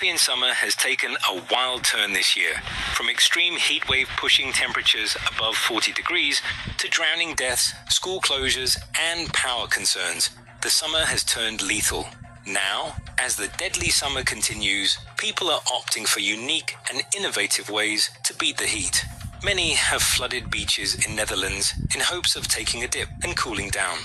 European summer has taken a wild turn this year, from extreme heatwave pushing temperatures above 40 degrees to drowning deaths, school closures, and power concerns. The summer has turned lethal. Now, as the deadly summer continues, people are opting for unique and innovative ways to beat the heat. Many have flooded beaches in Netherlands in hopes of taking a dip and cooling down,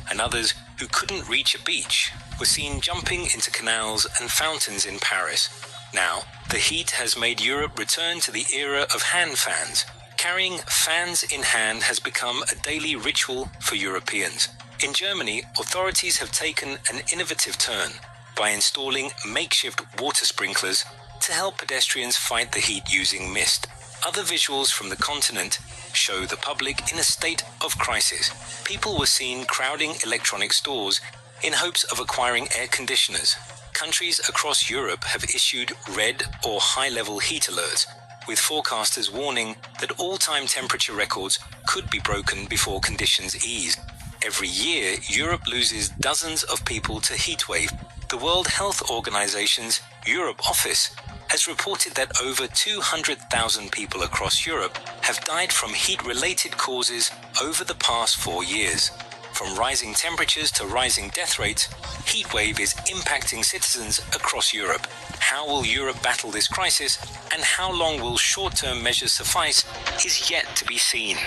and others who couldn't reach a beach were seen jumping into canals and fountains in Paris. Now, the heat has made Europe return to the era of hand fans. Carrying fans in hand has become a daily ritual for Europeans. In Germany, authorities have taken an innovative turn by installing makeshift water sprinklers to help pedestrians fight the heat using mist. Other visuals from the continent show the public in a state of crisis. People were seen crowding electronic stores in hopes of acquiring air conditioners. Countries across Europe have issued red or high-level heat alerts, with forecasters warning that all-time temperature records could be broken before conditions ease. Every year, Europe loses dozens of people to heatwave. The World Health Organization's Europe office has reported that over 200,000 people across Europe have died from heat-related causes over the past 4 years. From rising temperatures to rising death rates, heatwave is impacting citizens across Europe. How will Europe battle this crisis, and how long will short-term measures suffice, is yet to be seen.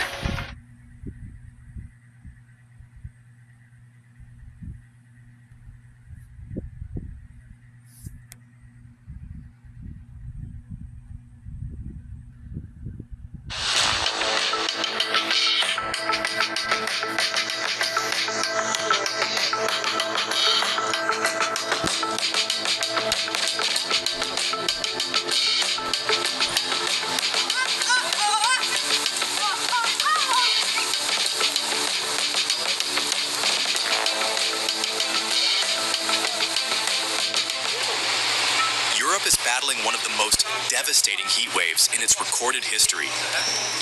Europe is battling one of the most devastating heat waves in its recorded history.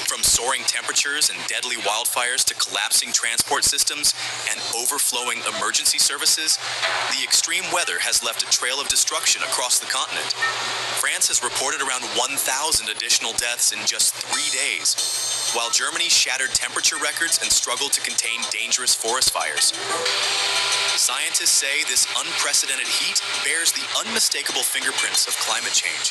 From soaring temperatures and deadly wildfires to collapsing transport systems and overflowing emergency services, the extreme weather has left a trail of destruction across the continent. France has reported around 1,000 additional deaths in just 3 days, while Germany shattered temperature records and struggled to contain dangerous forest fires. Scientists say this unprecedented heat bears the unmistakable fingerprints of climate change.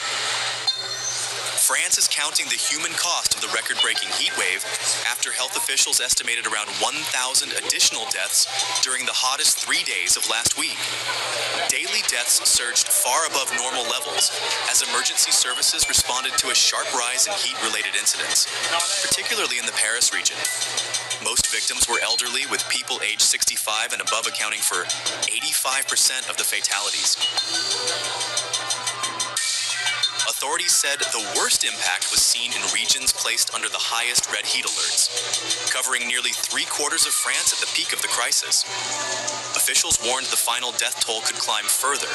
France is counting the human cost of the record-breaking heat wave after health officials estimated around 1,000 additional deaths during the hottest 3 days of last week. Daily deaths surged far above normal levels as emergency services responded to a sharp rise in heat-related incidents, particularly in the Paris region. Most victims were elderly, with people aged 65 and above accounting for 85% of the fatalities. Authorities said the worst impact was seen in regions placed under the highest red heat alerts, covering nearly 3/4 of France at the peak of the crisis. Officials warned the final death toll could climb further,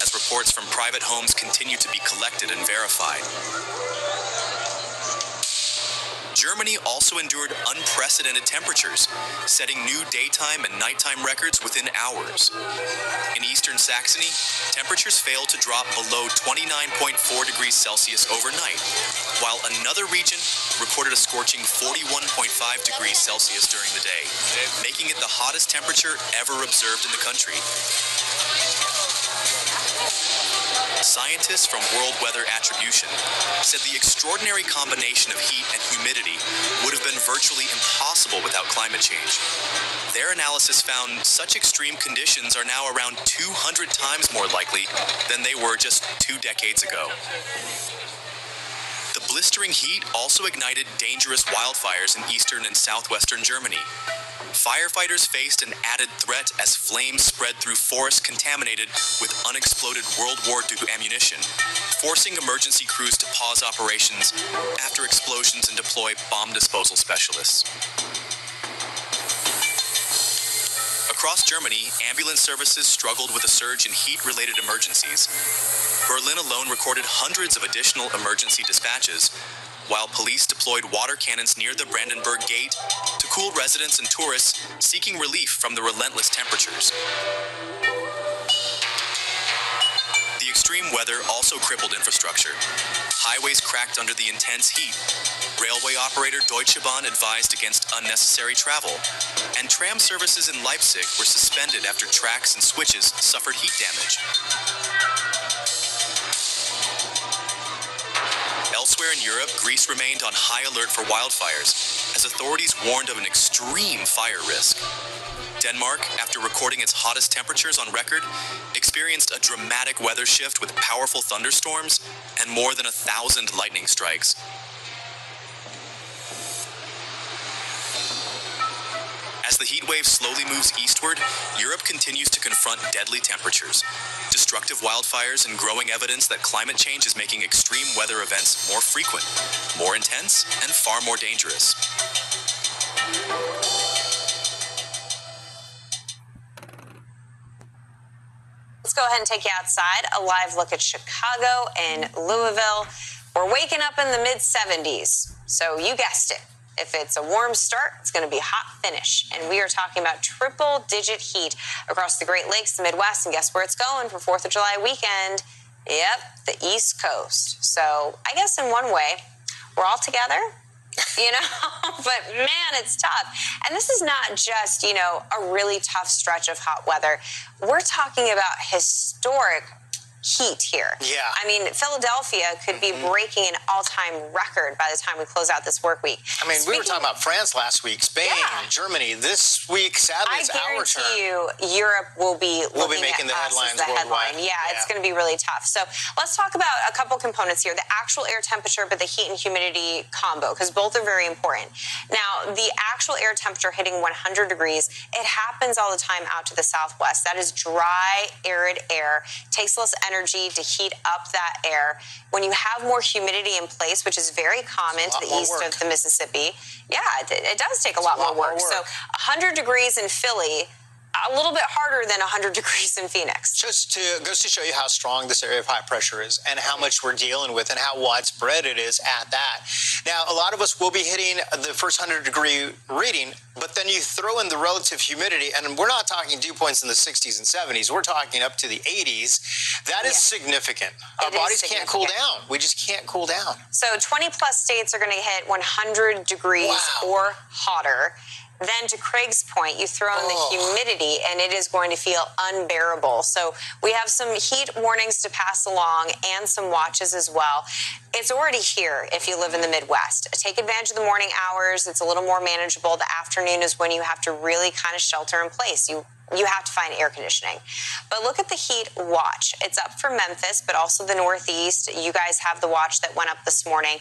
as reports from private homes continue to be collected and verified. Germany also endured unprecedented temperatures, setting new daytime and nighttime records within hours. In eastern Saxony, temperatures failed to drop below 29.4 degrees Celsius overnight, while another region recorded a scorching 41.5 degrees Celsius during the day, making it the hottest temperature ever observed in the country. Scientists from World Weather Attribution said the extraordinary combination of heat and humidity would have been virtually impossible without climate change. Their analysis found such extreme conditions are now around 200 times more likely than they were just 2 decades ago. The blistering heat also ignited dangerous wildfires in eastern and southwestern Germany. Firefighters faced an added threat as flames spread through forests contaminated with unexploded World War II ammunition, forcing emergency crews to pause operations after explosions and deploy bomb disposal specialists. Across Germany, ambulance services struggled with a surge in heat-related emergencies. Berlin alone recorded hundreds of additional emergency dispatches, while police deployed water cannons near the Brandenburg Gate to cool residents and tourists seeking relief from the relentless temperatures. The extreme weather also crippled infrastructure. Highways cracked under the intense heat. Railway operator Deutsche Bahn advised against unnecessary travel. And tram services in Leipzig were suspended after tracks and switches suffered heat damage. Elsewhere in Europe, Greece remained on high alert for wildfires, as authorities warned of an extreme fire risk. Denmark, after recording its hottest temperatures on record, experienced a dramatic weather shift with powerful thunderstorms and more than 1,000 lightning strikes. As the heat wave slowly moves eastward, Europe continues to confront deadly temperatures, destructive wildfires, and growing evidence that climate change is making extreme weather events more frequent, more intense, and far more dangerous. Let's go ahead and take you outside. A live look at Chicago and Louisville. We're waking up in the mid-70s, so you guessed it. If it's a warm start, it's going to be a hot finish. And we are talking about triple-digit heat across the Great Lakes, the Midwest. And guess where it's going for 4th of July weekend? Yep, the East Coast. So I guess in one way, we're all together, you know, but man, it's tough. And this is not just, you know, a really tough stretch of hot weather. We're talking about historic heat here. Yeah. I mean, Philadelphia could be breaking an all-time record by the time we close out this work week. I mean, we were talking about France last week, Spain, Germany. This week, sadly, it's our turn. I guarantee you, Europe will be making the headlines worldwide. Yeah, it's going to be really tough. So let's talk about a couple components here. The actual air temperature, but the heat and humidity combo, because both are very important. Now, the actual air temperature hitting 100 degrees, it happens all the time out to the southwest. That is dry, arid air. Takes less energy to heat up that air. When you have more humidity in place, which is very common to the east of the Mississippi, it does take a lot more work. So 100 degrees in Philly, a little bit harder than 100 degrees in Phoenix. Just goes to show you how strong this area of high pressure is and how much we're dealing with and how widespread it is at that. Now, a lot of us will be hitting the first 100-degree reading, but then you throw in the relative humidity, and we're not talking dew points in the 60s and 70s. We're talking up to the 80s. That is significant. Our bodies can't cool down. We just can't cool down. So 20-plus states are going to hit 100 degrees or hotter. Then to Craig's point, you throw in the humidity and it is going to feel unbearable. So we have some heat warnings to pass along and some watches as well. It's already here if you live in the Midwest. Take advantage of the morning hours. It's a little more manageable. The afternoon is when you have to really kind of shelter in place. You have to find air conditioning. But look at the heat watch. It's up for Memphis, but also the Northeast. You guys have the watch that went up this morning.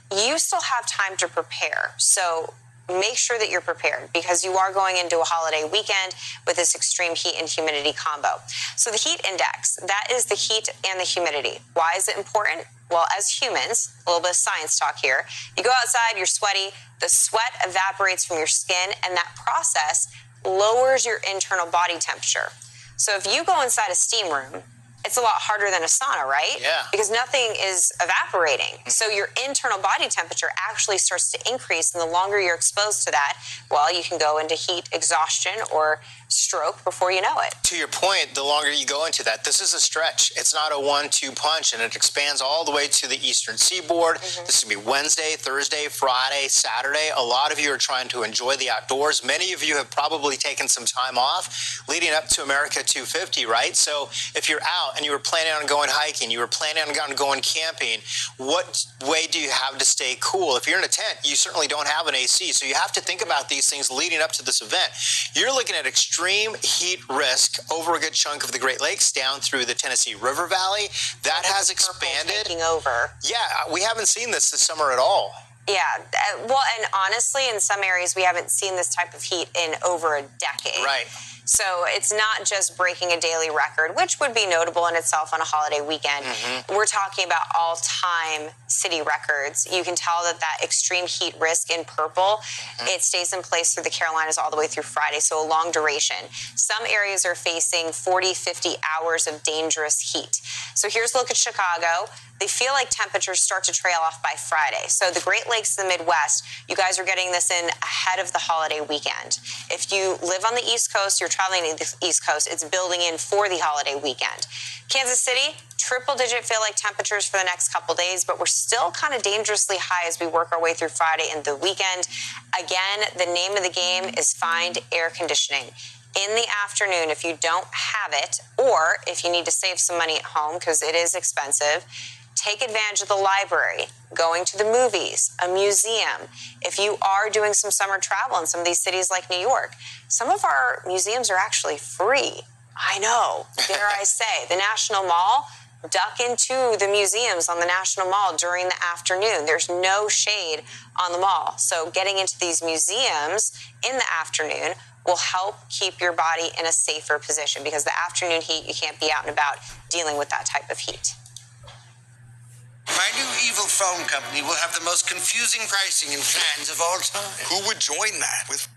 You still have time to prepare. So make sure that you're prepared because you are going into a holiday weekend with this extreme heat and humidity combo. So the heat index, that is the heat and the humidity. Why is it important? Well, as humans, a little bit of science talk here, you go outside, you're sweaty, the sweat evaporates from your skin, and that process lowers your internal body temperature. So if you go inside a steam room, it's a lot harder than a sauna, right? Yeah. Because nothing is evaporating. So your internal body temperature actually starts to increase, and the longer you're exposed to that, well, you can go into heat exhaustion or stroke before you know it. To your point, the longer you go into that, this is a stretch. It's not a 1-2 punch, and it expands all the way to the eastern seaboard. This is going to be Wednesday, Thursday, Friday, Saturday. A lot of you are trying to enjoy the outdoors. Many of you have probably taken some time off leading up to America 250, right? So if you're out and you were planning on going hiking, you were planning on going camping, what way do you have to stay cool? If you're in a tent, you certainly don't have an AC, so you have to think about these things leading up to this event. You're looking at extreme heat risk over a good chunk of the Great Lakes down through the Tennessee River Valley. That has expanded. Taking over. Yeah, we haven't seen this summer at all. Yeah, well, and honestly, in some areas, we haven't seen this type of heat in over a decade. Right. So it's not just breaking a daily record, which would be notable in itself on a holiday weekend. We're talking about all-time city records. You can tell that extreme heat risk in purple, it stays in place through the Carolinas all the way through Friday, so a long duration. Some areas are facing 40, 50 hours of dangerous heat. So here's a look at Chicago. They feel like temperatures start to trail off by Friday. So the Great Lakes and the Midwest, you guys are getting this in ahead of the holiday weekend. If you live on the East Coast, you're traveling to the East Coast, it's building in for the holiday weekend. Kansas City, triple-digit feel-like temperatures for the next couple days, but we're still kind of dangerously high as we work our way through Friday and the weekend. Again, the name of the game is find air conditioning. In the afternoon, if you don't have it, or if you need to save some money at home because it is expensive, take advantage of the library, going to the movies, a museum. If you are doing some summer travel in some of these cities like New York, some of our museums are actually free. I know, dare I say. The National Mall, duck into the museums on the National Mall during the afternoon. There's no shade on the mall. So getting into these museums in the afternoon will help keep your body in a safer position because the afternoon heat, you can't be out and about dealing with that type of heat. My new evil phone company will have the most confusing pricing and plans of all time. Who would join that? With